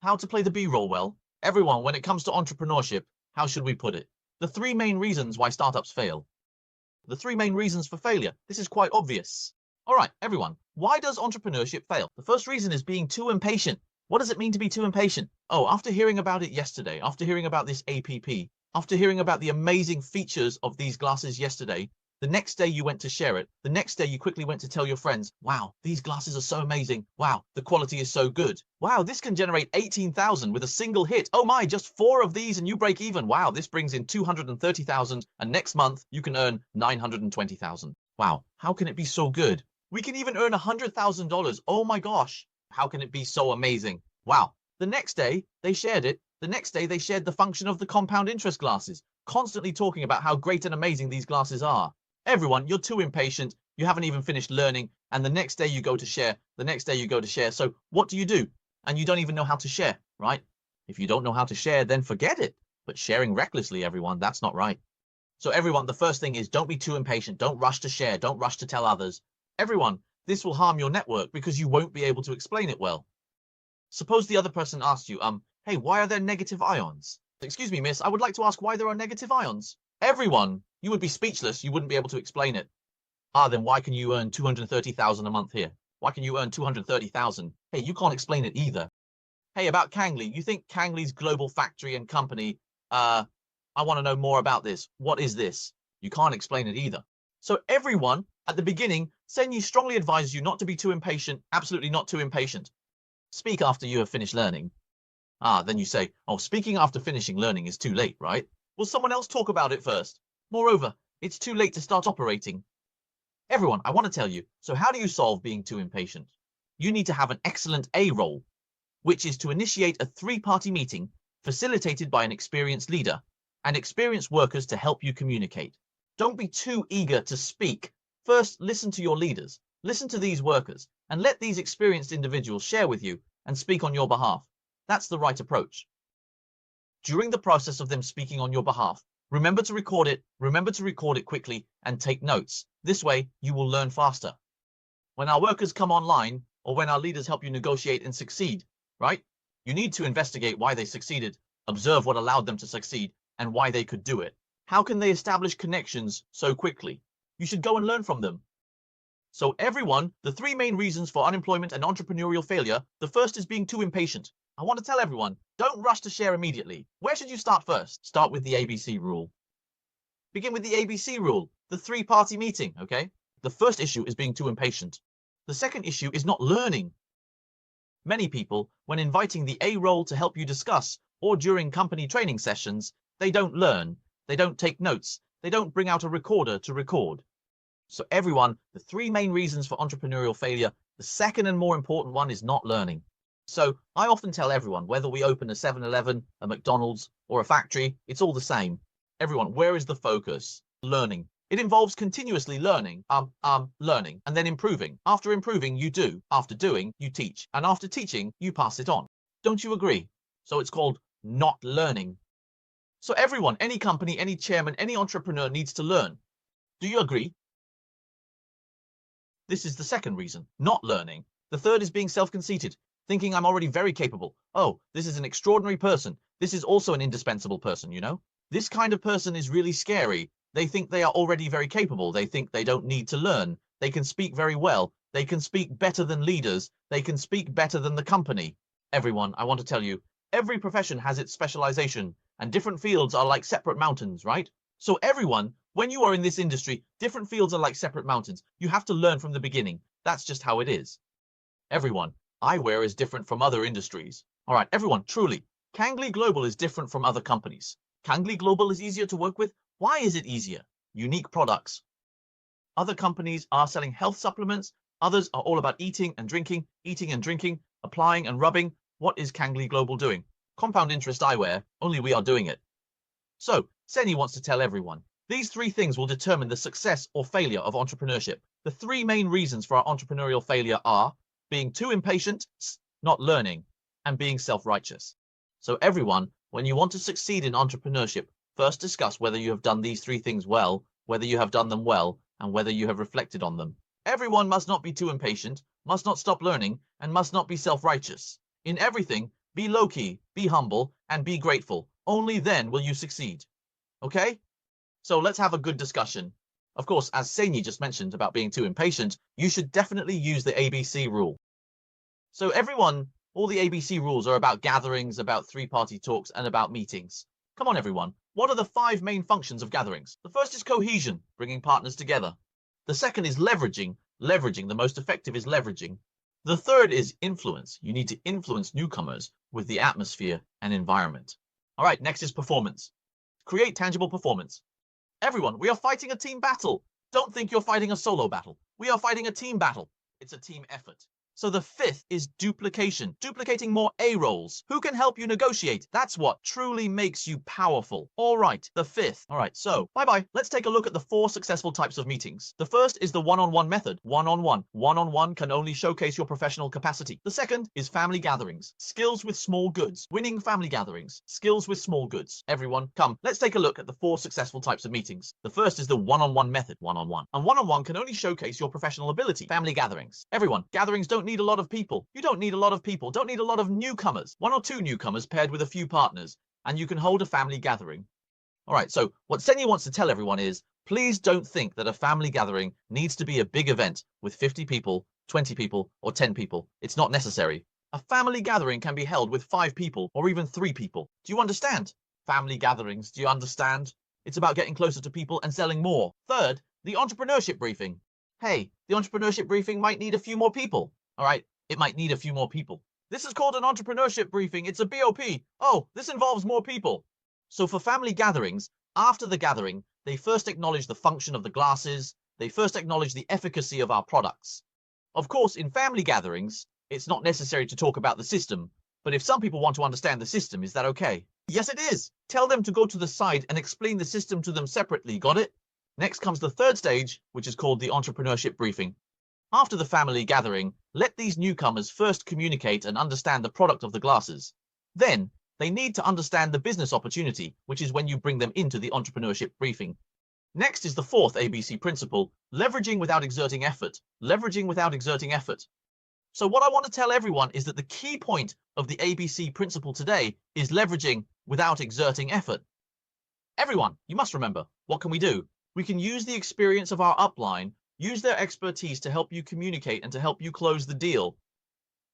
How to play the B-roll well. Everyone, when it comes to entrepreneurship, how should we put it? The three main reasons why startups fail. The three main reasons for failure. This is quite obvious. All right, everyone, why does entrepreneurship fail? The first reason is being too impatient. What does it mean to be too impatient? Oh, after hearing about it yesterday, after hearing about this APP, after hearing about the amazing features of these glasses yesterday, the next day you went to share it. The next day you quickly went to tell your friends, wow, these glasses are so amazing. Wow, the quality is so good. Wow, this can generate 18,000 with a single hit. Oh my, just 4 of these and you break even. Wow, this brings in 230,000 and next month you can earn 920,000. Wow, how can it be so good? We can even earn $100,000. Oh my gosh, how can it be so amazing? Wow. The next day they shared it. The next day they shared the function of the compound interest glasses, constantly talking about how great and amazing these glasses are. Everyone, you're too impatient. You haven't even finished learning. And the next day you go to share. The next day you go to share. So what do? And you don't even know how to share, right? If you don't know how to share, then forget it. But sharing recklessly, everyone, that's not right. So everyone, the first thing is don't be too impatient. Don't rush to share. Don't rush to tell others. Everyone, this will harm your network because you won't be able to explain it well. Suppose the other person asks you, hey, why are there negative ions? Excuse me, miss, I would like to ask why there are negative ions. Everyone, you would be speechless. You wouldn't be able to explain it. Then why can you earn 230,000 a month here? Why can you earn 230,000? Hey, you can't explain it either. Hey, about Kangli, you think Kangli's global factory and company, I want to know more about this. What is this? You can't explain it either. So everyone, at the beginning, Senyi strongly advises you not to be too impatient, absolutely not too impatient. Speak after you have finished learning. Then you say, oh, speaking after finishing learning is too late, right? Will someone else talk about it first? Moreover, it's too late to start operating. Everyone, I want to tell you, so how do you solve being too impatient? You need to have an excellent A role, which is to initiate a 3-party meeting facilitated by an experienced leader and experienced workers to help you communicate. Don't be too eager to speak. First, listen to your leaders, listen to these workers, and let these experienced individuals share with you and speak on your behalf. That's the right approach. During the process of them speaking on your behalf, remember to record it quickly and take notes. This way, you will learn faster. When our workers come online, or when our leaders help you negotiate and succeed, right? You need to investigate why they succeeded, observe what allowed them to succeed, and why they could do it. How can they establish connections so quickly? You should go and learn from them. So everyone, the 3 main reasons for unemployment and entrepreneurial failure, the first is being too impatient. I want to tell everyone, don't rush to share immediately. Where should you start first? Start with the ABC rule. Begin with the ABC rule, the 3-party meeting, okay? The first issue is being too impatient. The second issue is not learning. Many people, when inviting the A role to help you discuss, or during company training sessions, they don't learn, they don't take notes, they don't bring out a recorder to record. So everyone, the 3 main reasons for entrepreneurial failure, the second and more important one is not learning. So I often tell everyone, whether we open a 7-Eleven, a McDonald's, or a factory, it's all the same. Everyone, where is the focus? Learning. It involves continuously learning, learning, and then improving. After improving, you do. After doing, you teach. And after teaching, you pass it on. Don't you agree? So it's called not learning. So everyone, any company, any chairman, any entrepreneur needs to learn. Do you agree? This is the second reason, not learning. The third is being self-conceited, thinking I'm already very capable. Oh, this is an extraordinary person. This is also an indispensable person, you know? This kind of person is really scary. They think they are already very capable. They think they don't need to learn. They can speak very well. They can speak better than leaders. They can speak better than the company. Everyone, I want to tell you, every profession has its specialization, and different fields are like separate mountains, right? So everyone, when you are in this industry, different fields are like separate mountains. You have to learn from the beginning. That's just how it is. Everyone, eyewear is different from other industries. All right, everyone, truly, Kangli Global is different from other companies. Kangli Global is easier to work with. Why is it easier? Unique products. Other companies are selling health supplements. Others are all about eating and drinking, applying and rubbing. What is Kangli Global doing? Compound interest eyewear, only we are doing it. So, Senyi wants to tell everyone, these 3 things will determine the success or failure of entrepreneurship. The 3 main reasons for our entrepreneurial failure are being too impatient, not learning, and being self-righteous. So everyone, when you want to succeed in entrepreneurship, first discuss whether you have done these 3 things well, whether you have done them well, and whether you have reflected on them. Everyone must not be too impatient, must not stop learning, and must not be self-righteous. In everything, Be low-key, be humble, and be grateful. Only then will you succeed. Okay? So let's have a good discussion. Of course, as Saini just mentioned about being too impatient, you should definitely use the ABC rule. So everyone, all the ABC rules are about gatherings, about three-party talks, and about meetings. Come on, everyone. What are the 5 main functions of gatherings? The first is cohesion, bringing partners together. The second is leveraging. The most effective is leveraging. The third is influence. You need to influence newcomers with the atmosphere and environment. All right, next is performance. Create tangible performance. Everyone, we are fighting a team battle. Don't think you're fighting a solo battle. We are fighting a team battle. It's a team effort. So the 5th is duplication, duplicating more A roles. Who can help you negotiate? That's what truly makes you powerful. All right, the 5th. All right, so bye-bye. Let's take a look at the 4 successful types of meetings. The first is the one-on-one method. One-on-one. One-on-one can only showcase your professional capacity. The second is family gatherings. Skills with small goods. Winning family gatherings. Skills with small goods. Everyone, come. Let's take a look at the 4 successful types of meetings. The first is the one-on-one method. One-on-one. And one-on-one can only showcase your professional ability. Family gatherings. Everyone, gatherings don't need a lot of people. You don't need a lot of people. Don't need a lot of newcomers. 1 or 2 newcomers paired with a few partners, and you can hold a family gathering. All right, so what Senya wants to tell everyone is, please don't think that a family gathering needs to be a big event with 50 people, 20 people, or 10 people. It's not necessary. A family gathering can be held with 5 people or even 3 people. Do you understand? Family gatherings, do you understand? It's about getting closer to people and selling more. Third, the entrepreneurship briefing. Hey, the entrepreneurship briefing might need a few more people. All right, it might need a few more people. This is called an entrepreneurship briefing. It's a BOP. Oh, this involves more people. So for family gatherings, after the gathering, they first acknowledge the function of the glasses. They first acknowledge the efficacy of our products. Of course, in family gatherings, it's not necessary to talk about the system. But if some people want to understand the system, is that okay? Yes, it is. Tell them to go to the side and explain the system to them separately. Got it? Next comes the third stage, which is called the entrepreneurship briefing. After the family gathering, let these newcomers first communicate and understand the product of the glasses. Then, they need to understand the business opportunity, which is when you bring them into the entrepreneurship briefing. Next is the 4th ABC principle, leveraging without exerting effort. Leveraging without exerting effort. So what I want to tell everyone is that the key point of the ABC principle today is leveraging without exerting effort. Everyone, you must remember, what can we do? We can use the experience of our upline, use their expertise to help you communicate and to help you close the deal.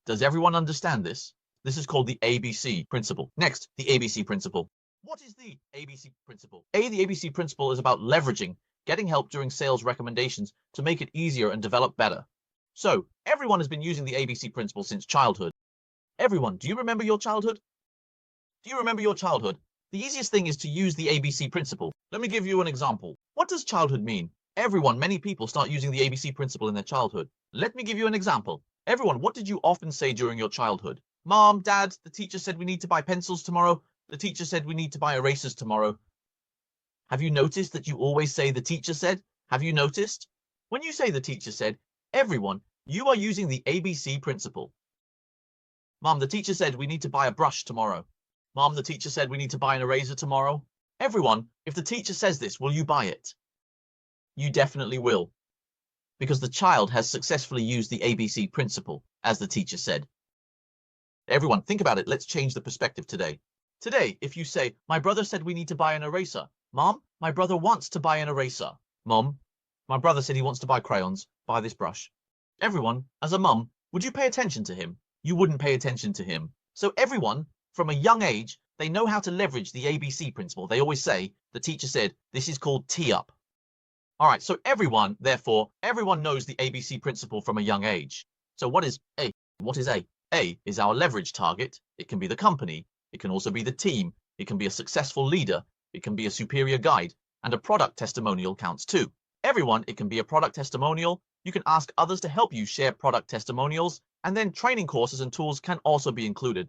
Does everyone understand this? This is called the ABC principle. Next, the ABC principle. What is the ABC principle? The ABC principle is about leveraging, getting help during sales recommendations to make it easier and develop better. So, everyone has been using the ABC principle since childhood. Everyone, do you remember your childhood? Do you remember your childhood? The easiest thing is to use the ABC principle. Let me give you an example. What does childhood mean? Everyone, many people start using the ABC principle in their childhood. Let me give you an example. Everyone, what did you often say during your childhood? Mom, Dad, the teacher said we need to buy pencils tomorrow. The teacher said we need to buy erasers tomorrow. Have you noticed that you always say the teacher said? Have you noticed? When you say the teacher said, everyone, you are using the ABC principle. Mom, the teacher said we need to buy a brush tomorrow. Mom, the teacher said we need to buy an eraser tomorrow. Everyone, if the teacher says this, will you buy it? You definitely will. Because the child has successfully used the ABC principle, as the teacher said. Everyone, think about it. Let's change the perspective today. Today, if you say, my brother said we need to buy an eraser. Mom, my brother wants to buy an eraser. Mom, my brother said he wants to buy crayons. Buy this brush. Everyone, as a mum, would you pay attention to him? You wouldn't pay attention to him. So everyone, from a young age, they know how to leverage the ABC principle. They always say, the teacher said, this is called tee up. All right, so everyone, therefore, everyone knows the ABC principle from a young age. So what is A? What is A? A is our leverage target. It can be the company. It can also be the team. It can be a successful leader. It can be a superior guide. And a product testimonial counts too. Everyone, it can be a product testimonial. You can ask others to help you share product testimonials. And then training courses and tools can also be included.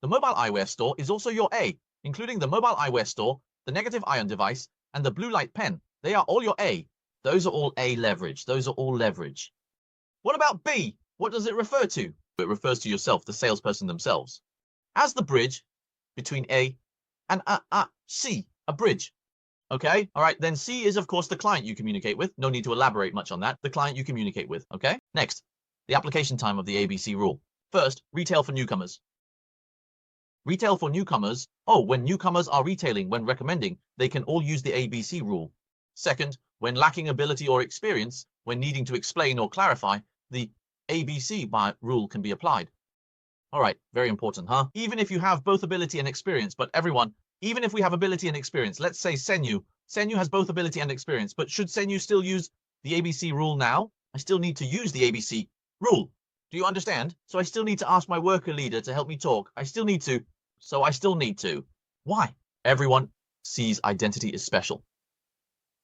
The mobile eyewear store is also your A, including the mobile eyewear store, the negative ion device, and the blue light pen. They are all your A. Those are all A leverage. Those are all leverage. What about B? What does it refer to? It refers to yourself, the salesperson themselves, as the bridge between A and C, a bridge. Okay, all right, then C is, of course, the client you communicate with. No need to elaborate much on that. The client you communicate with, okay? Next, the application time of the ABC rule. First, retail for newcomers. Retail for newcomers. Oh, when newcomers are retailing, when recommending, they can all use the ABC rule. Second, when lacking ability or experience, when needing to explain or clarify, the ABC rule can be applied. All right, very important, huh? Even if you have both ability and experience, but everyone, even if we have ability and experience, let's say Senyu has both ability and experience, but should Senyu still use the ABC rule now? I still need to use the ABC rule. Do you understand? So I still need to ask my worker leader to help me talk. I still need to. Why? Everyone sees identity is special.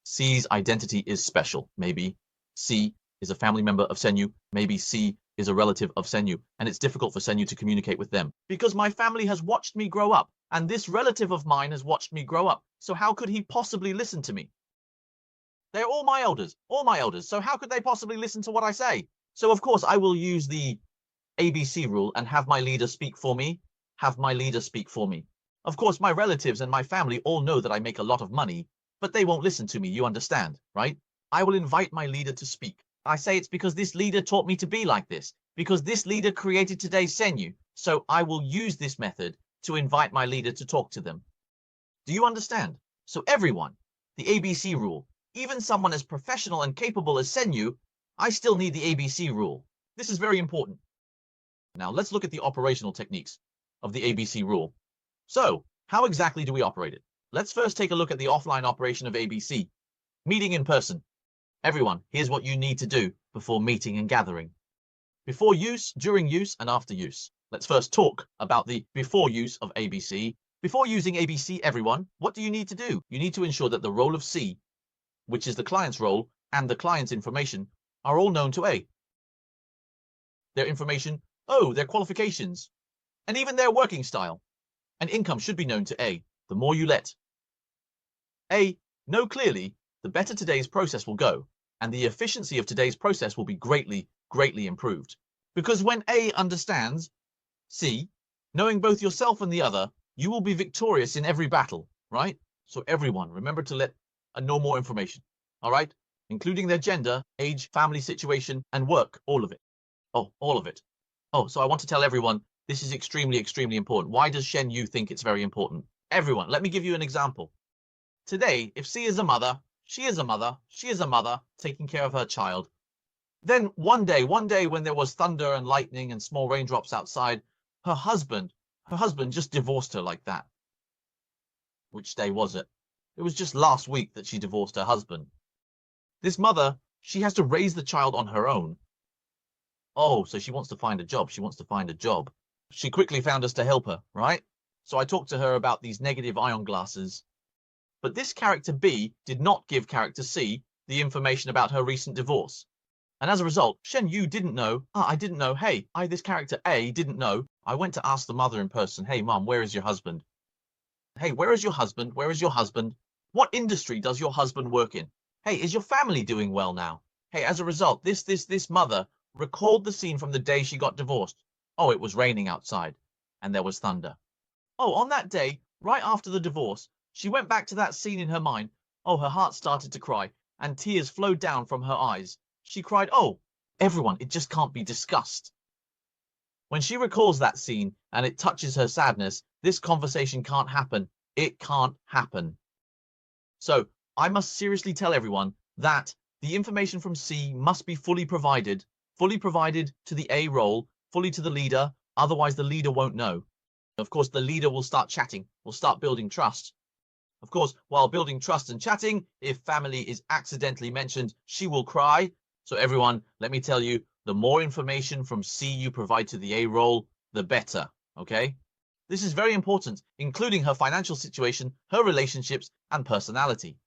C's identity is special. Maybe C is a family member of Senyu. Maybe C is a relative of Senyu. And it's difficult for Senyu to communicate with them. Because my family has watched me grow up. And this relative of mine has watched me grow up. So how could he possibly listen to me? They're all my elders. So how could they possibly listen to what I say? So of course I will use the ABC rule and have my leader speak for me. Of course, my relatives and my family all know that I make a lot of money, but they won't listen to me, you understand, right? I will invite my leader to speak. I say it's because this leader taught me to be like this, because this leader created today's Senyu. So I will use this method to invite my leader to talk to them. Do you understand? So everyone, the ABC rule, even someone as professional and capable as Senyu, I still need the ABC rule. This is very important. Now let's look at the operational techniques of the ABC rule. So how exactly do we operate it? Let's first take a look at the offline operation of ABC. Meeting in person. Everyone, here's what you need to do before meeting and gathering. Before use, during use, and after use. Let's first talk about the before use of ABC. Before using ABC, everyone, what do you need to do? You need to ensure that the role of C, which is the client's role, and the client's information are all known to A. Their information, their qualifications, and even their working style and income should be known to A. The more you let A know clearly, the better today's process will go, and the efficiency of today's process will be greatly, greatly improved. Because when A understands C, knowing both yourself and the other, you will be victorious in every battle, right? So everyone, remember to let know more information, all right? Including their gender, age, family situation, and work, all of it. All of it. So I want to tell everyone, this is extremely, extremely important. Why does Shen Yu think it's very important? Everyone, let me give you an example. Today, if C is a mother, she is a mother taking care of her child. Then one day when there was thunder and lightning and small raindrops outside, her husband just divorced her like that. Which day was it? It was just last week that she divorced her husband. This mother, she has to raise the child on her own. So she wants to find a job. She quickly found us to help her, right? So I talked to her about these negative ion glasses. But this character B did not give character C the information about her recent divorce. And as a result, Shen Yu didn't know. I didn't know. Hey, this character A didn't know. I went to ask the mother in person. Hey, Mom, where is your husband? Hey, where is your husband? What industry does your husband work in? Hey, is your family doing well now? Hey, as a result, this mother recalled the scene from the day she got divorced. It was raining outside and there was thunder. On that day, right after the divorce, she went back to that scene in her mind. Her heart started to cry and tears flowed down from her eyes. She cried, everyone, it just can't be discussed. When she recalls that scene and it touches her sadness, this conversation can't happen. It can't happen. So I must seriously tell everyone that the information from C must be fully provided to the A role, fully to the leader, otherwise the leader won't know. Of course, the leader will start chatting, will start building trust. Of course, while building trust and chatting, if family is accidentally mentioned, she will cry. So everyone, let me tell you, the more information from C you provide to the A role, the better, okay? This is very important, including her financial situation, her relationships, and personality.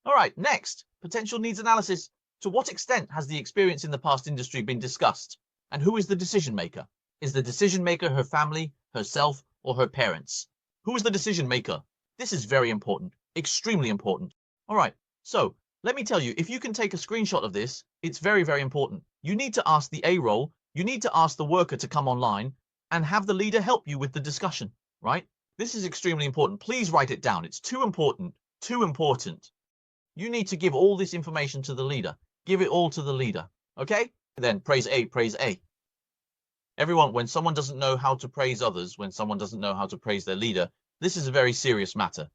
All right, next, potential needs analysis. To what extent has the experience in the past industry been discussed? And who is the decision maker? Is the decision maker her family, herself, or her parents? Who is the decision maker? This is very important, extremely important. All right, so let me tell you, if you can take a screenshot of this, it's very, very important. You need to ask the A role, you need to ask the worker to come online and have the leader help you with the discussion, right? This is extremely important. Please write it down. It's too important, too important. You need to give all this information to the leader. Give it all to the leader, okay? Then praise A, praise A. Everyone, when someone doesn't know how to praise others, when someone doesn't know how to praise their leader, this is a very serious matter.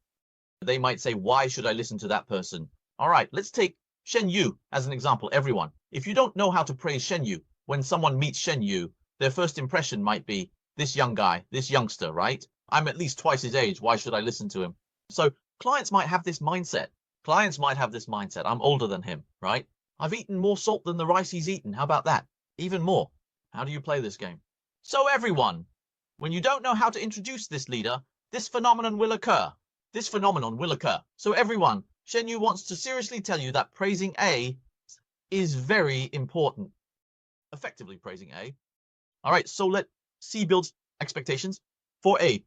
They might say, why should I listen to that person? All right, let's take Shen Yu as an example, everyone. If you don't know how to praise Shen Yu, when someone meets Shen Yu, their first impression might be, this young guy, this youngster, right? I'm at least twice his age, why should I listen to him? So clients might have this mindset. I'm older than him, right? I've eaten more salt than the rice he's eaten. How about that? Even more. How do you play this game? So everyone, when you don't know how to introduce this leader, this phenomenon will occur. So everyone, Shen Yu wants to seriously tell you that praising A is very important. Effectively praising A. All right, so let C build expectations for A.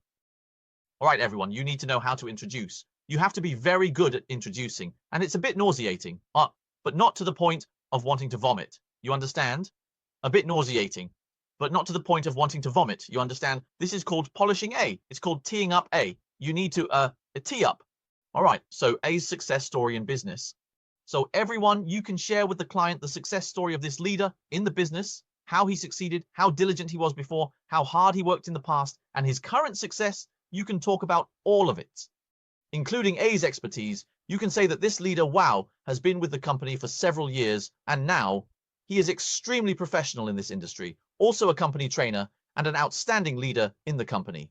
All right, everyone, you need to know how to introduce. You have to be very good at introducing, and it's a bit nauseating, but not to the point of wanting to vomit. You understand? A bit nauseating, but not to the point of wanting to vomit. You understand? This is called polishing A. It's called teeing up A. You need to tee up. All right, so A's success story in business. So everyone, you can share with the client the success story of this leader in the business, how he succeeded, how diligent he was before, how hard he worked in the past, and his current success. You can talk about all of it, including A's expertise. You can say that this leader, wow, has been with the company for several years, and now he is extremely professional in this industry, also a company trainer and an outstanding leader in the company.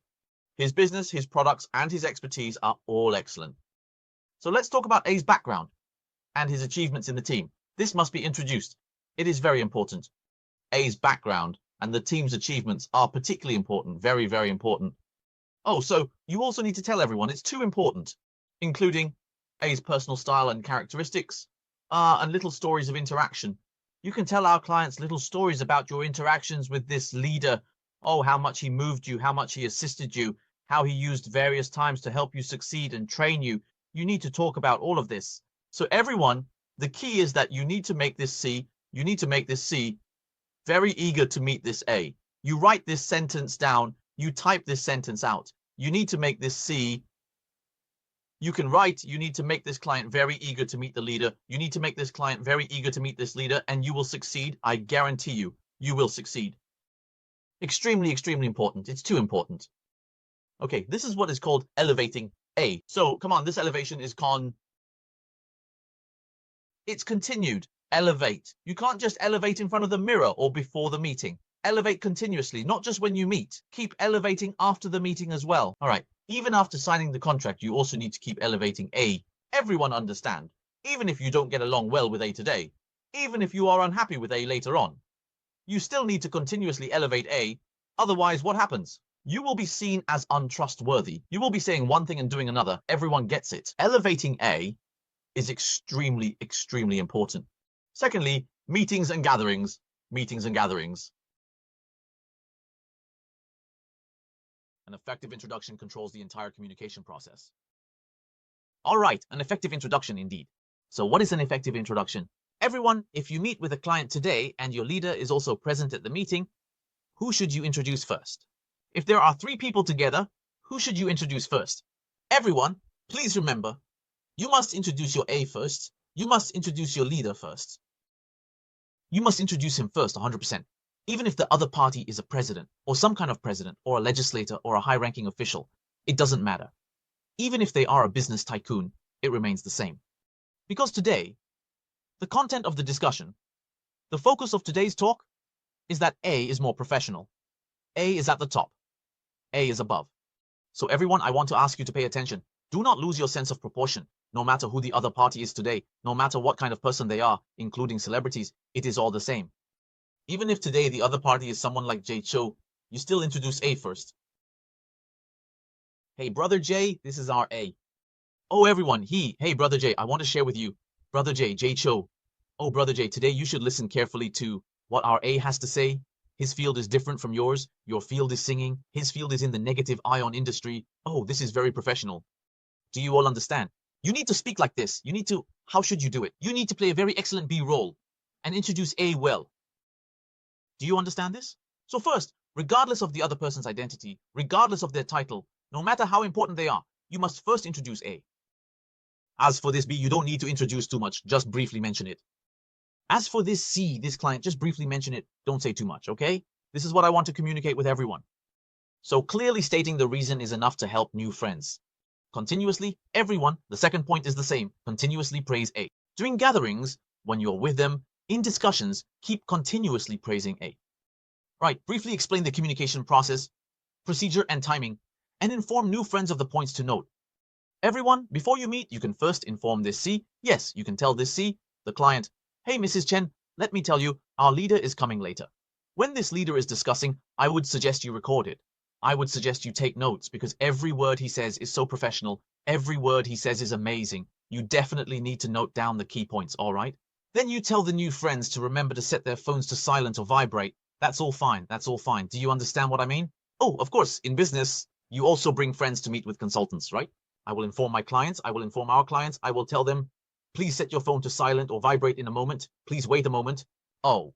His business, his products, and his expertise are all excellent. So let's talk about A's background and his achievements in the team. This must be introduced. It is very important. A's background and the team's achievements are particularly important, very, very important. Oh, so you also need to tell everyone it's too important, including A's personal style and characteristics, and little stories of interaction. You can tell our clients little stories about your interactions with this leader. Oh, how much he moved you, how much he assisted you, how he used various times to help you succeed and train you. You need to talk about all of this. So everyone, the key is that you need to make this C, very eager to meet this A. You write this sentence down, you type this sentence out. You need to make this C. You can write, you need to make this client very eager to meet the leader. You need to make this client very eager to meet this leader, and you will succeed. I guarantee you, you will succeed. Extremely, extremely important. It's too important. Okay, this is what is called elevating A. So come on, this elevation is it's continued. Elevate. You can't just elevate in front of the mirror or before the meeting. Elevate continuously, not just when you meet. Keep elevating after the meeting as well. All right, even after signing the contract, you also need to keep elevating A. Everyone understand. Even if you don't get along well with A today, even if you are unhappy with A later on, you still need to continuously elevate A. Otherwise, what happens? You will be seen as untrustworthy. You will be saying one thing and doing another. Everyone gets it. Elevating A is extremely, extremely important. Secondly, meetings and gatherings. An effective introduction controls the entire communication process. All right, an effective introduction indeed. So what is an effective introduction? Everyone, if you meet with a client today and your leader is also present at the meeting, who should you introduce first? If there are 3 people together, who should you introduce first? Everyone, please remember, you must introduce your A first. You must introduce your leader first. You must introduce him first, 100%. Even if the other party is a president, or some kind of president, or a legislator, or a high-ranking official, it doesn't matter. Even if they are a business tycoon, it remains the same. Because today, the content of the discussion, the focus of today's talk, is that A is more professional. A is at the top. A is above. So everyone, I want to ask you to pay attention. Do not lose your sense of proportion. No matter who the other party is today, no matter what kind of person they are, including celebrities, it is all the same. Even if today the other party is someone like Jay Cho, you still introduce A first. Hey, Brother Jay, this is our A. Oh, everyone, hey, Brother Jay, I want to share with you. Brother Jay, Jay Cho. Oh, Brother Jay, today you should listen carefully to what our A has to say. His field is different from yours. Your field is singing. His field is in the negative ion industry. Oh, this is very professional. Do you all understand? You need to speak like this. How should you do it? You need to play a very excellent B role and introduce A well. Do you understand this? So first, regardless of the other person's identity, regardless of their title, no matter how important they are, you must first introduce A. As for this B, you don't need to introduce too much, just briefly mention it. As for this C, this client, just briefly mention it, don't say too much, okay? This is what I want to communicate with everyone. So clearly stating the reason is enough to help new friends. Continuously, everyone, the second point is the same, continuously praise A. During gatherings, when you're with them, in discussions, keep continuously praising A. Right, briefly explain the communication process, procedure and timing, and inform new friends of the points to note. Everyone, before you meet, you can first inform this C. Yes, you can tell this C, the client, hey Mrs. Chen, let me tell you, our leader is coming later. When this leader is discussing, I would suggest you record it. I would suggest you take notes because every word he says is so professional. Every word he says is amazing. You definitely need to note down the key points, all right? Then you tell the new friends to remember to set their phones to silent or vibrate. That's all fine. That's all fine. Do you understand what I mean? Oh, of course, in business, you also bring friends to meet with consultants, right? I will inform my clients. I will inform our clients. I will tell them, please set your phone to silent or vibrate in a moment. Please wait a moment. Oh,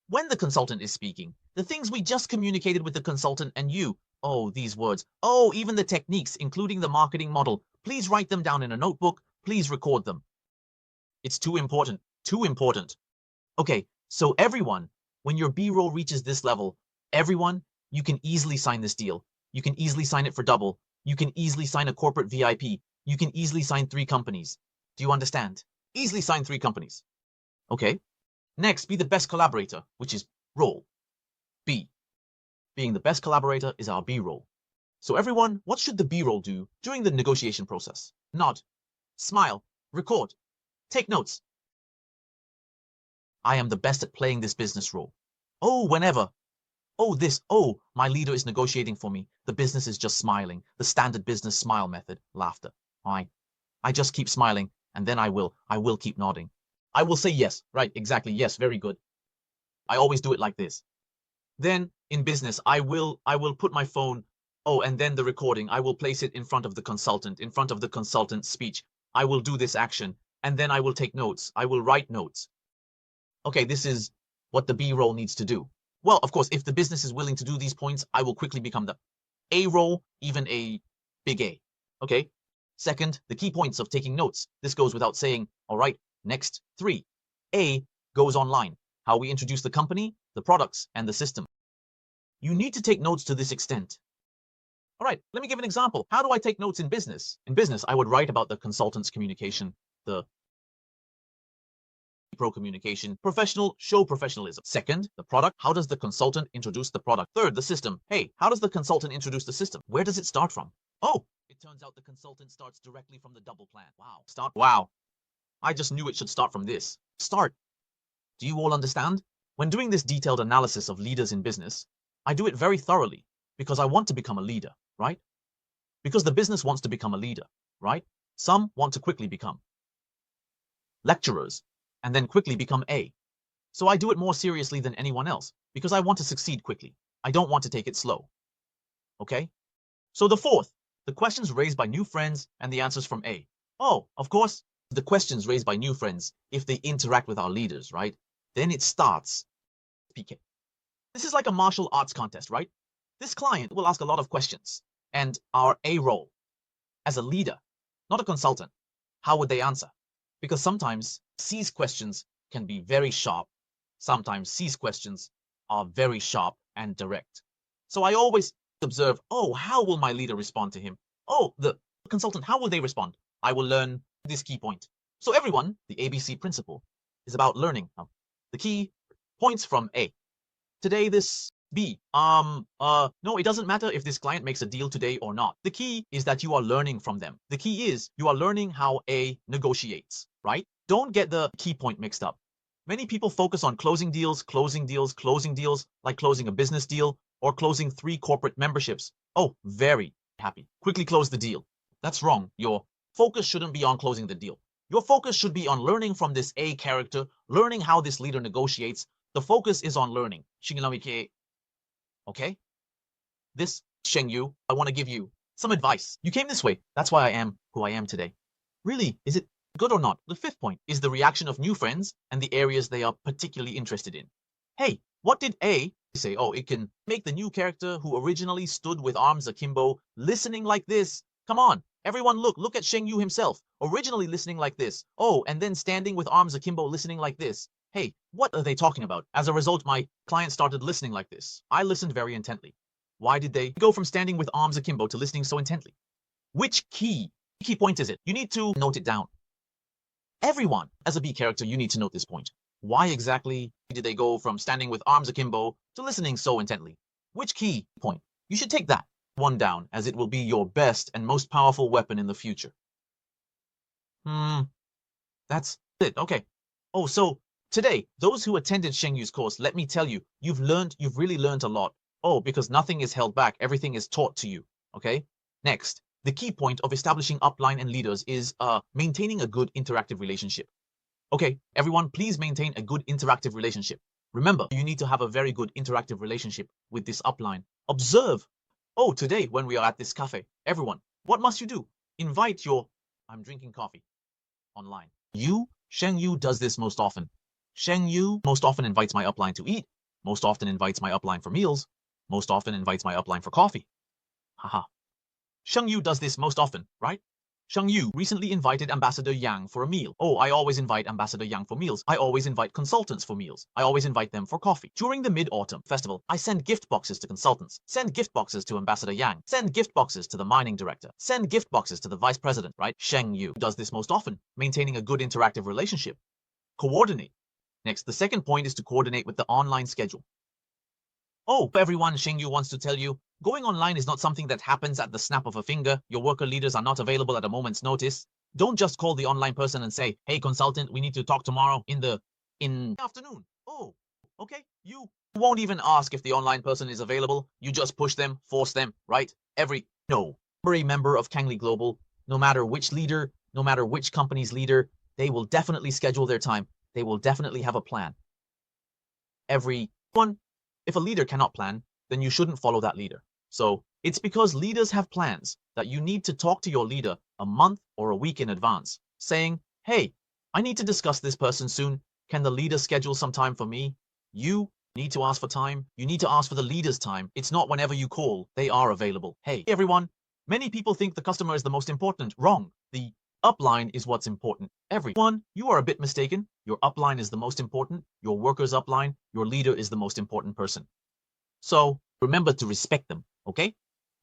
when the consultant is speaking, the things we just communicated with the consultant and you, oh, these words, oh, even the techniques, including the marketing model, please write them down in a notebook, please record them. It's too important, too important. Okay, so everyone, when your B-roll reaches this level, everyone, you can easily sign this deal. You can easily sign it for double. You can easily sign a corporate VIP. You can easily sign 3 companies. Do you understand? Easily sign 3 companies. Okay. Next, be the best collaborator, which is role. B. Being the best collaborator is our B role. So everyone, what should the B role do during the negotiation process? Nod, smile, record, take notes. I am the best at playing this business role. Oh, whenever. Oh, my leader is negotiating for me. The business is just smiling. The standard business smile method, laughter. I just keep smiling, and then I will keep nodding. I will say yes, right, exactly, yes, very good. I always do it like this. Then, in business, I will put my phone, and then the recording, I will place it in front of the consultant's speech. I will do this action, and then I will take notes. I will write notes. Okay, this is what the B role needs to do. Well, of course, if the business is willing to do these points, I will quickly become the A role, even a big A. Okay? Second, the key points of taking notes. This goes without saying. All right, next, 3. A goes online. How we introduce the company, the products, and the system. You need to take notes to this extent. All right, let me give an example. How do I take notes in business? In business, I would write about the consultant's communication, the pro communication, professional, show professionalism. Second, the product. How does the consultant introduce the product? Third, the system. Hey, how does the consultant introduce the system? Where does it start from? Oh, it turns out the consultant starts directly from the double plan. Wow. Wow. I just knew it should start from this. Start. Do you all understand? When doing this detailed analysis of leaders in business, I do it very thoroughly because I want to become a leader, right? Because the business wants to become a leader, right? Some want to quickly become lecturers and then quickly become A. So I do it more seriously than anyone else because I want to succeed quickly. I don't want to take it slow. Okay? So the fourth, the questions raised by new friends and the answers from A. Oh, of course, the questions raised by new friends, if they interact with our leaders, right? Then it starts PK. This is like a martial arts contest, right? This client will ask a lot of questions, and our A role, as a leader, not a consultant, how would they answer? Because sometimes C's questions can be very sharp. Sometimes C's questions are very sharp and direct. So I always observe, oh, how will my leader respond to him? Oh, the consultant, how will they respond? I will learn this key point. So everyone, the ABC principle is about learning. The key points from A. Today, this B. No, it doesn't matter if this client makes a deal today or not. The key is that you are learning from them. The key is you are learning how A negotiates, right? Don't get the key point mixed up. Many people focus on closing deals, like closing a business deal or closing 3 corporate memberships. Oh, very happy. Quickly close the deal. That's wrong. Your focus shouldn't be on closing the deal. Your focus should be on learning from this A character, learning how this leader negotiates. The focus is on learning. Okay? This, Sheng Yu, I want to give you some advice. You came this way. That's why I am who I am today. Really, is it good or not? The 5th point is the reaction of new friends and the areas they are particularly interested in. Hey, what did A say? Oh, it can make the new character who originally stood with arms akimbo listening like this. Come on, everyone look at Sheng Yu himself, originally listening like this. Oh, and then standing with arms akimbo listening like this. hey, what are they talking about? As a result, my client started listening like this. I listened very intently. Why did they go from standing with arms akimbo to listening so intently? Which key point is it? You need to note it down. Everyone, as a B character, you need to note this point. Why exactly did they go from standing with arms akimbo to listening so intently? Which key point? You should take that one down, as it will be your best and most powerful weapon in the future. That's it. Okay. Oh, so today, those who attended Shengyu's course, let me tell you, you've really learned a lot. Oh, because nothing is held back. Everything is taught to you. Okay. Next, the key point of establishing upline and leaders is maintaining a good interactive relationship. Okay, everyone, please maintain a good interactive relationship. Remember, you need to have a very good interactive relationship with this upline. Observe. Oh, today when we are at this cafe, everyone, what must you do? Invite your, I'm drinking coffee online. Shengyu does this most often. Shengyu most often invites my upline to eat, most often invites my upline for meals, most often invites my upline for coffee. Haha. Shengyu does this most often, right? Shengyu recently invited Ambassador Yang for a meal. Oh, I always invite Ambassador Yang for meals. I always invite consultants for meals. I always invite them for coffee. During the Mid-Autumn Festival, I send gift boxes to consultants, send gift boxes to Ambassador Yang, send gift boxes to the mining director, send gift boxes to the vice president, right? Shengyu does this most often, maintaining a good interactive relationship. Coordinate. Next, the second point is to coordinate with the online schedule. Oh, everyone, Shengyu wants to tell you, going online is not something that happens at the snap of a finger. Your worker leaders are not available at a moment's notice. Don't just call the online person and say, hey, consultant, we need to talk tomorrow in the afternoon. Oh, okay. You won't even ask if the online person is available. You just push them, force them, right? Every member of Kangli Global, no matter which leader, no matter which company's leader, they will definitely schedule their time. They will definitely have a plan. Everyone. If a leader cannot plan, then you shouldn't follow that leader. So it's because leaders have plans that you need to talk to your leader a month or a week in advance, saying, hey, I need to discuss this person soon. Can the leader schedule some time for me? You need to ask for time. You need to ask for the leader's time. It's not whenever you call, they are available. Hey, everyone, many people think the customer is the most important. Wrong. The upline is what's important. Everyone, you are a bit mistaken. Your upline is the most important. Your worker's upline, your leader is the most important person. So remember to respect them, okay?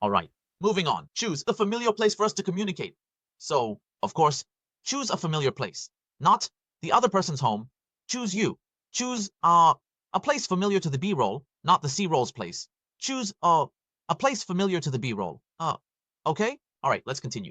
All right, moving on. Choose a familiar place for us to communicate. So, of course, choose a familiar place. Not the other person's home. Choose you. Choose a place familiar to the B role, not the C role's place. Choose a place familiar to the B role. Okay? All right, let's continue.